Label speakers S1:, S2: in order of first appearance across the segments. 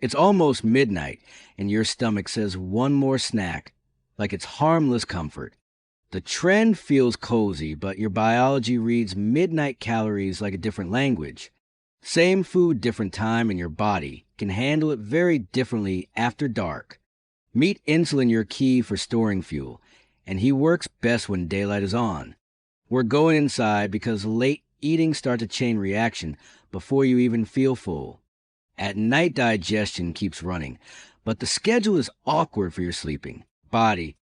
S1: It's almost midnight, and your stomach says one more snack, like it's harmless comfort. The trend feels cozy, but your biology reads midnight calories like a different language. Same food, different time, and your body can handle it very differently after dark. Meet insulin, your key for storing fuel, and he works best when daylight is on. We're going inside because late eating starts a chain reaction before you even feel full. At night, digestion keeps running, but the schedule is awkward for your sleeping body.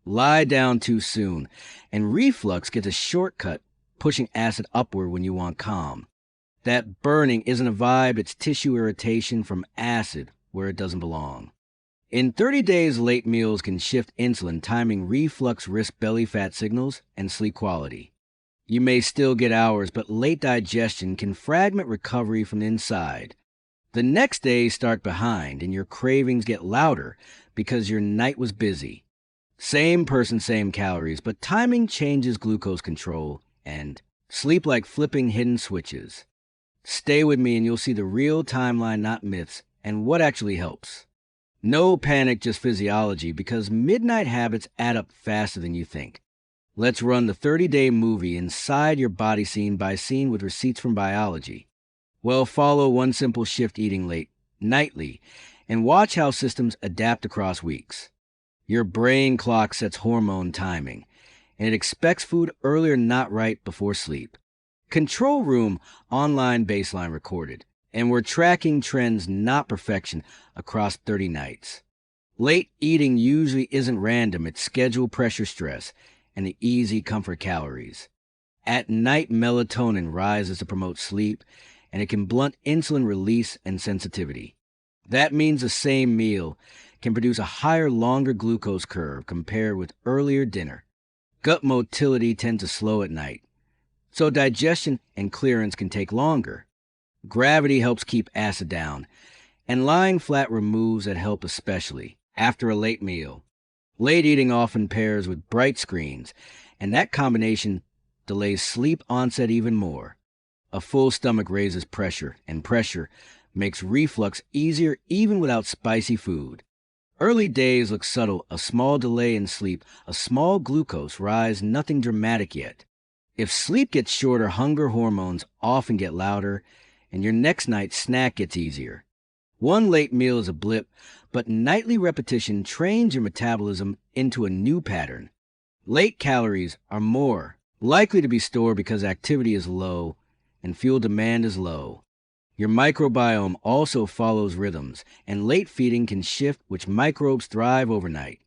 S1: Lie down too soon, and reflux gets a shortcut, pushing acid upward when you want calm. That burning isn't a vibe, it's tissue irritation from acid where it doesn't belong. In 30 days, late meals can shift insulin, timing reflux risk belly fat signals and sleep quality. You may still get hours, but late digestion can fragment recovery from the inside. The next day start behind, and your cravings get louder because your night was busy. Same person, same calories, but timing changes glucose control, and sleep like flipping hidden switches. Stay with me and you'll see the real timeline, not myths, and what actually helps. No panic, just physiology, because midnight habits add up faster than you think. Let's run the 30-day movie inside your body scene by scene with receipts from biology. Well, follow one simple shift eating late, nightly, and watch how systems adapt across weeks. Your brain clock sets hormone timing, and it expects food earlier, not right before sleep. Control room, online baseline recorded, and we're tracking trends, not perfection, across 30 nights. Late eating usually isn't random, it's schedule, pressure, stress, and the easy comfort calories. At night, melatonin rises to promote sleep, and it can blunt insulin release and sensitivity. That means the same meal can produce a higher, longer glucose curve compared with earlier dinner. Gut motility tends to slow at night, so digestion and clearance can take longer. Gravity helps keep acid down, and lying flat removes that help especially after a late meal. Late eating often pairs with bright screens, and that combination delays sleep onset even more. A full stomach raises pressure, and pressure makes reflux easier even without spicy food. Early days look subtle, a small delay in sleep, a small glucose rise, nothing dramatic yet. If sleep gets shorter, hunger hormones often get louder, and your next night's snack gets easier. One late meal is a blip, but nightly repetition trains your metabolism into a new pattern. Late calories are more likely to be stored because activity is low and fuel demand is low. Your microbiome also follows rhythms, and late feeding can shift which microbes thrive overnight.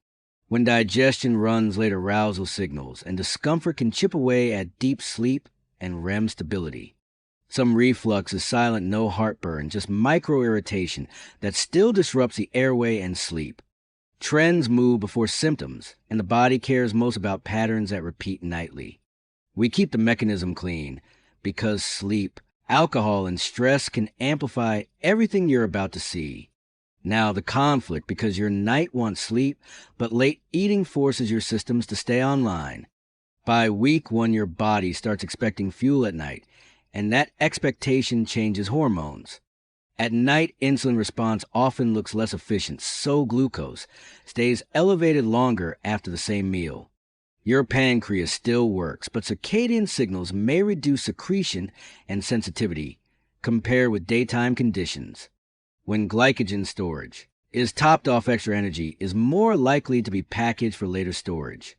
S1: When digestion runs, late arousal signals, and discomfort can chip away at deep sleep and REM stability. Some reflux is silent, no heartburn, just micro-irritation that still disrupts the airway and sleep. Trends move before symptoms, and the body cares most about patterns that repeat nightly. We keep the mechanism clean because sleep, alcohol, and stress can amplify everything you're about to see. Now the conflict, because your night wants sleep, but late eating forces your systems to stay online. By week 1, your body starts expecting fuel at night, and that expectation changes hormones. At night, insulin response often looks less efficient, so glucose stays elevated longer after the same meal. Your pancreas still works, but circadian signals may reduce secretion and sensitivity compared with daytime conditions. When glycogen storage is topped off, extra energy is more likely to be packaged for later storage.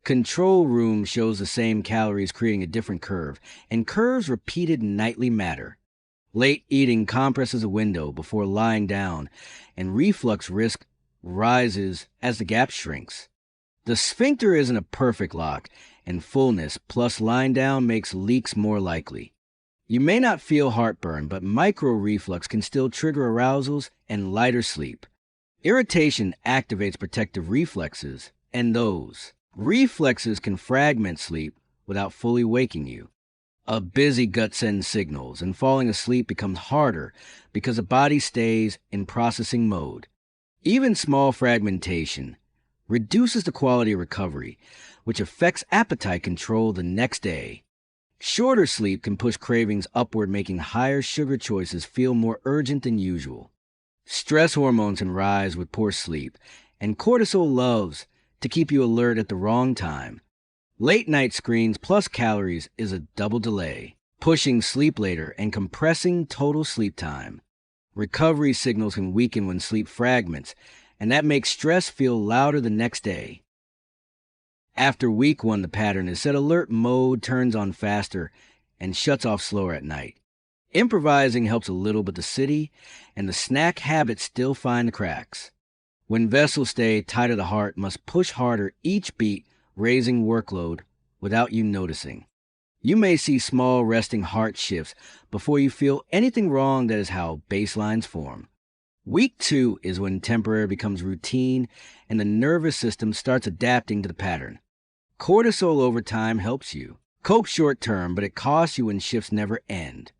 S1: Control room shows the same calories creating a different curve, and curves repeated nightly matter. Late eating compresses a window before lying down, and reflux risk rises as the gap shrinks. The sphincter isn't a perfect lock, and fullness plus lying down makes leaks more likely. You may not feel heartburn, but micro-reflux can still trigger arousals and lighter sleep. Irritation activates protective reflexes, and those reflexes can fragment sleep without fully waking you. A busy gut sends signals, and falling asleep becomes harder because the body stays in processing mode. Even small fragmentation reduces the quality of recovery, which affects appetite control the next day. Shorter sleep can push cravings upward, making higher sugar choices feel more urgent than usual. Stress hormones can rise with poor sleep, and cortisol loves to keep you alert at the wrong time. Late night screens plus calories is a double delay, pushing sleep later and compressing total sleep time. Recovery signals can weaken when sleep fragments, and that makes stress feel louder the next day. After week 1, the pattern is set. Alert mode turns on faster and shuts off slower at night. Improvising helps a little, but the city and the snack habits still find the cracks. When vessels stay tighter, the heart must push harder each beat, raising workload without you noticing. You may see small resting heart shifts before you feel anything wrong. That is how baselines form. Week 2 is when temporary becomes routine and the nervous system starts adapting to the pattern. Cortisol over time helps you cope short term, but it costs you when shifts never end.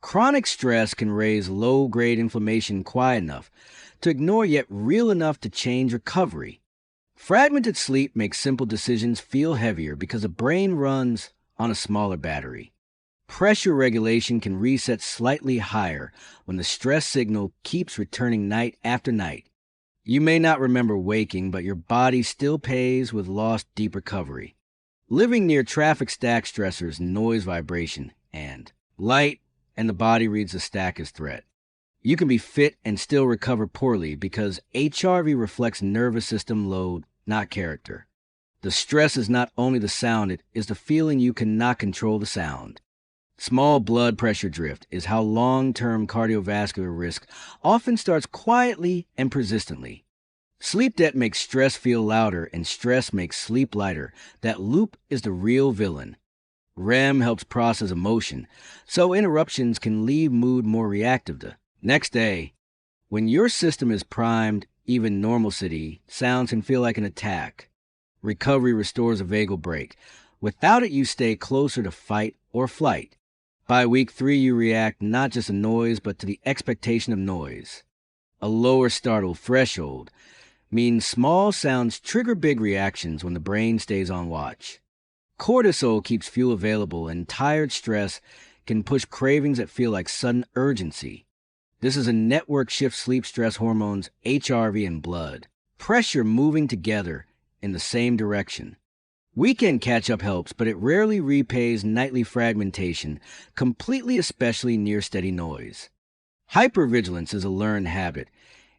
S1: Chronic stress can raise low-grade inflammation quiet enough to ignore yet real enough to change recovery. Fragmented sleep makes simple decisions feel heavier because the brain runs on a smaller battery. Pressure regulation can reset slightly higher when the stress signal keeps returning night after night. You may not remember waking, but your body still pays with lost deep recovery. Living near traffic stack stressors, noise, vibration, and light, and the body reads the stack as threat. You can be fit and still recover poorly because HRV reflects nervous system load, not character. The stress is not only the sound, it is the feeling you cannot control the sound. Small blood pressure drift is how long-term cardiovascular risk often starts quietly and persistently. Sleep debt makes stress feel louder, and stress makes sleep lighter. That loop is the real villain. REM helps process emotion, so interruptions can leave mood more reactive the next day. When your system is primed, even normalcy sounds can feel like an attack. Recovery restores a vagal break. Without it, you stay closer to fight or flight. By week 3, you react not just to noise, but to the expectation of noise. A lower startle threshold means small sounds trigger big reactions when the brain stays on watch. Cortisol keeps fuel available, and tired stress can push cravings that feel like sudden urgency. This is a network shift sleep stress hormones, HRV, and blood pressure moving together in the same direction. Weekend catch-up helps, but it rarely repays nightly fragmentation completely, especially near steady noise. Hypervigilance is a learned habit,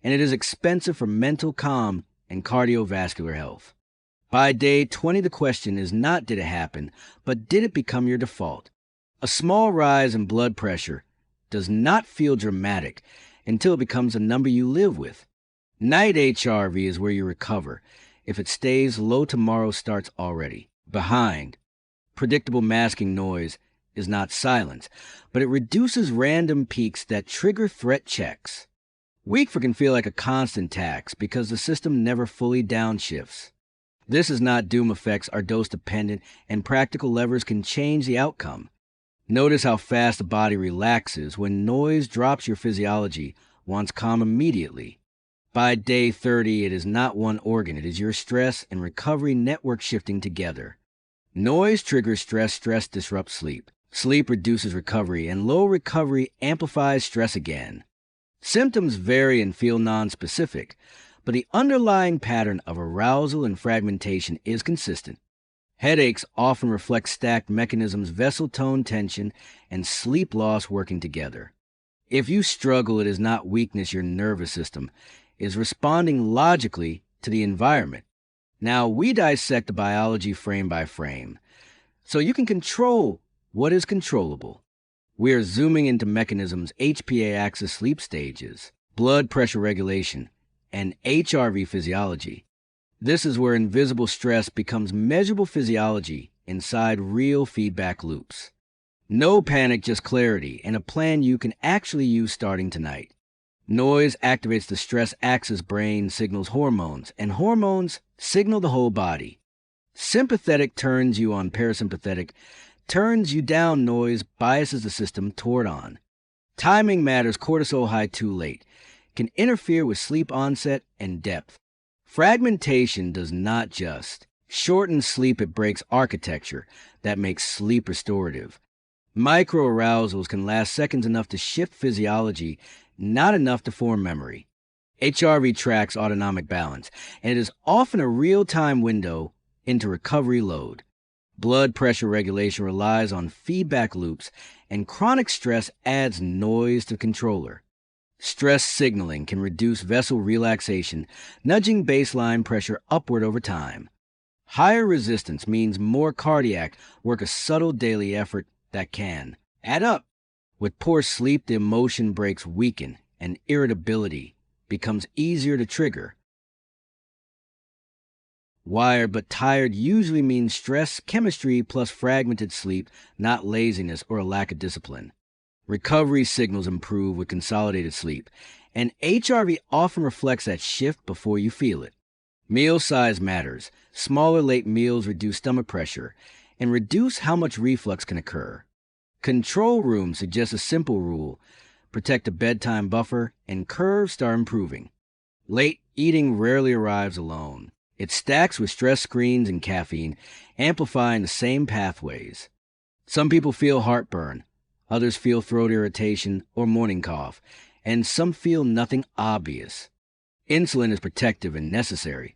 S1: and it is expensive for mental calm and cardiovascular health. By day 20, the question is not did it happen, but did it become your default? A small rise in blood pressure does not feel dramatic until it becomes a number you live with. Night HRV is where you recover. If it stays low, tomorrow starts already behind. Predictable masking noise is not silence, but it reduces random peaks that trigger threat checks. Week 4 can feel like a constant tax because the system never fully downshifts. This is not doom. Effects are dose dependent, and practical levers can change the outcome. Notice how fast the body relaxes. When noise drops, your physiology wants calm immediately. By day 30, it is not one organ, it is your stress and recovery network shifting together. Noise triggers stress, stress disrupts sleep. Sleep reduces recovery, and low recovery amplifies stress again. Symptoms vary and feel nonspecific, but the underlying pattern of arousal and fragmentation is consistent. Headaches often reflect stacked mechanisms, vessel tone tension, and sleep loss working together. If you struggle, it is not weakness. Your nervous system is responding logically to the environment. Now, we dissect the biology frame by frame, so you can control what is controllable. We are zooming into mechanisms, HPA axis sleep stages, blood pressure regulation, and HRV physiology. This is where invisible stress becomes measurable physiology inside real feedback loops. No panic, just clarity, and a plan you can actually use starting tonight. Noise activates the stress axis, brain signals hormones, and hormones signal the whole body. Sympathetic turns you on, parasympathetic turns you down, noise biases the system toward on. Timing matters, cortisol high too late can interfere with sleep onset and depth. Fragmentation does not just shorten sleep, it breaks architecture that makes sleep restorative. Microarousals can last seconds, enough to shift physiology, not enough to form memory. HRV tracks autonomic balance, and it is often a real-time window into recovery load. Blood pressure regulation relies on feedback loops, and chronic stress adds noise to the controller. Stress signaling can reduce vessel relaxation, nudging baseline pressure upward over time. Higher resistance means more cardiac work, a subtle daily effort that can add up. With poor sleep, the emotion brakes weaken and irritability becomes easier to trigger. Wired but tired usually means stress, chemistry, plus fragmented sleep, not laziness or a lack of discipline. Recovery signals improve with consolidated sleep, and HRV often reflects that shift before you feel it. Meal size matters. Smaller late meals reduce stomach pressure and reduce how much reflux can occur. Control room suggests a simple rule: protect a bedtime buffer, and curves start improving. Late eating rarely arrives alone. It stacks with stress screens and caffeine, amplifying the same pathways. Some people feel heartburn, others feel throat irritation or morning cough, and some feel nothing obvious. Insulin is protective and necessary,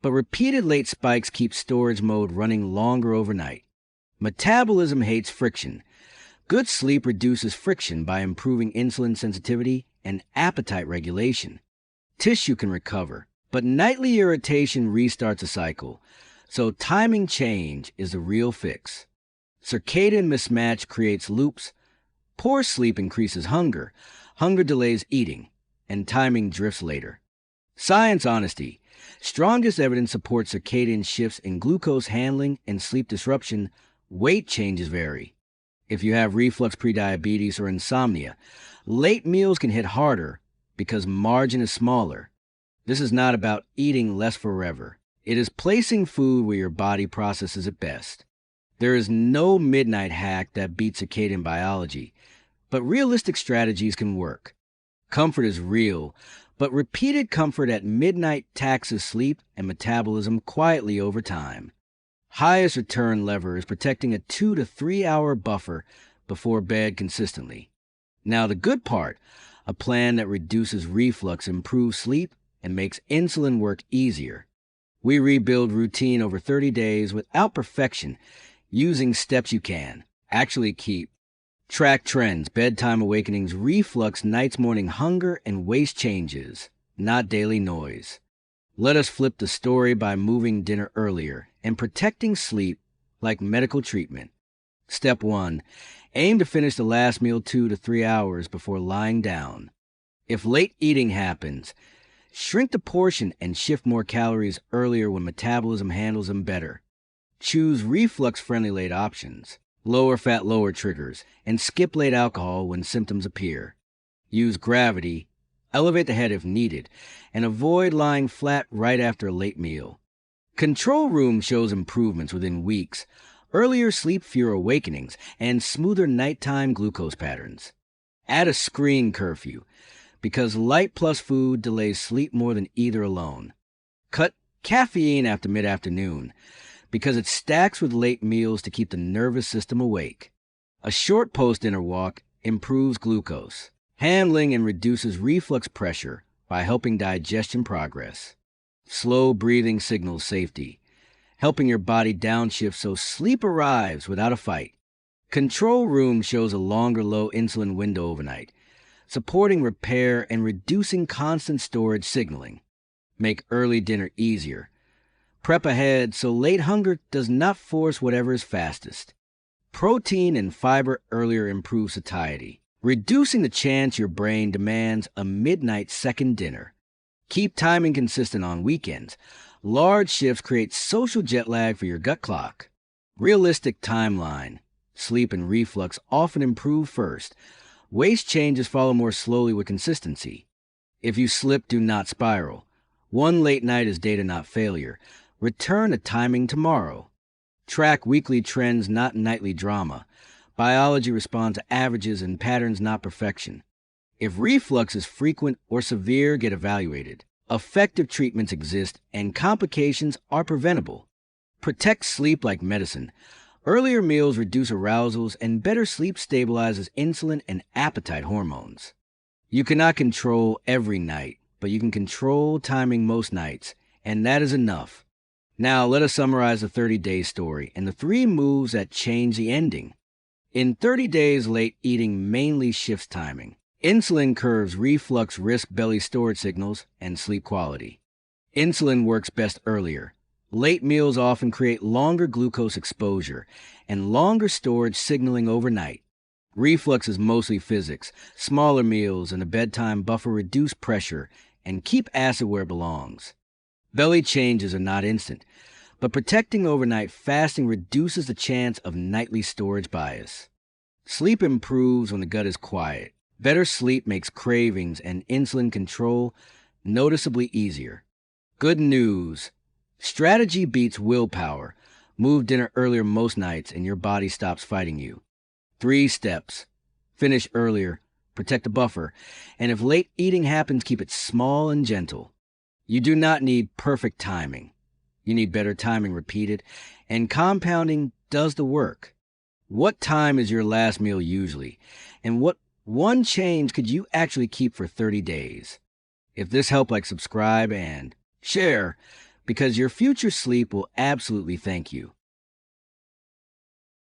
S1: but repeated late spikes keep storage mode running longer overnight. Metabolism hates friction. Good sleep reduces friction by improving insulin sensitivity and appetite regulation. Tissue can recover, but nightly irritation restarts a cycle, so timing change is the real fix. Circadian mismatch creates loops. Poor sleep increases hunger. Hunger delays eating, and timing drifts later. Science honesty. Strongest evidence supports circadian shifts in glucose handling and sleep disruption. Weight changes vary. If you have reflux, prediabetes, or insomnia, late meals can hit harder because margin is smaller. This is not about eating less forever. It is placing food where your body processes it best. There is no midnight hack that beats circadian biology, but realistic strategies can work. Comfort is real, but repeated comfort at midnight taxes sleep and metabolism quietly over time. Highest return lever is protecting a 2 to 3 hour buffer before bed consistently. Now the good part, a plan that reduces reflux, improves sleep, and makes insulin work easier. We rebuild routine over 30 days without perfection, using steps you can actually keep. Track trends, bedtime awakenings, reflux, nights, morning hunger, and waist changes, not daily noise. Let us flip the story by moving dinner earlier and protecting sleep like medical treatment. Step 1. Aim to finish the last meal 2 to 3 hours before lying down. If late eating happens, shrink the portion and shift more calories earlier when metabolism handles them better. Choose reflux-friendly late options, lower fat, lower triggers, and skip late alcohol when symptoms appear. Use gravity, elevate the head if needed, and avoid lying flat right after a late meal. Control room shows improvements within weeks, earlier sleep, fewer awakenings, and smoother nighttime glucose patterns. Add a screen curfew, because light plus food delays sleep more than either alone. Cut caffeine after mid-afternoon, because it stacks with late meals to keep the nervous system awake. A short post-dinner walk improves glucose handling and reduces reflux pressure by helping digestion progress. Slow breathing signals safety, helping your body downshift so sleep arrives without a fight. Control room shows a longer low insulin window overnight, supporting repair and reducing constant storage signaling. Make early dinner easier. Prep ahead so late hunger does not force whatever is fastest. Protein and fiber earlier improve satiety, reducing the chance your brain demands a midnight second dinner. Keep timing consistent on weekends. Large shifts create social jet lag for your gut clock. Realistic timeline. Sleep and reflux often improve first. Waist changes follow more slowly with consistency. If you slip, do not spiral. One late night is data, not failure. Return to timing tomorrow. Track weekly trends, not nightly drama. Biology responds to averages and patterns, not perfection. If reflux is frequent or severe, get evaluated. Effective treatments exist, and complications are preventable. Protect sleep like medicine. Earlier meals reduce arousals, and better sleep stabilizes insulin and appetite hormones. You cannot control every night, but you can control timing most nights, and that is enough. Now, let us summarize the 30-day story and the 3 moves that change the ending. In 30 days, late eating mainly shifts timing. Insulin curves reflux risk belly storage signals and sleep quality. Insulin works best earlier. Late meals often create longer glucose exposure and longer storage signaling overnight. Reflux is mostly physics. Smaller meals and a bedtime buffer reduce pressure and keep acid where it belongs. Belly changes are not instant, but protecting overnight fasting reduces the chance of nightly storage bias. Sleep improves when the gut is quiet. Better sleep makes cravings and insulin control noticeably easier. Good news. Strategy beats willpower. Move dinner earlier most nights and your body stops fighting you. 3 steps. Finish earlier, protect the buffer, and if late eating happens, keep it small and gentle. You do not need perfect timing. You need better timing repeated, and compounding does the work. What time is your last meal usually? And what one change could you actually keep for 30 days? If this helped, subscribe and share, because your future sleep will absolutely thank you.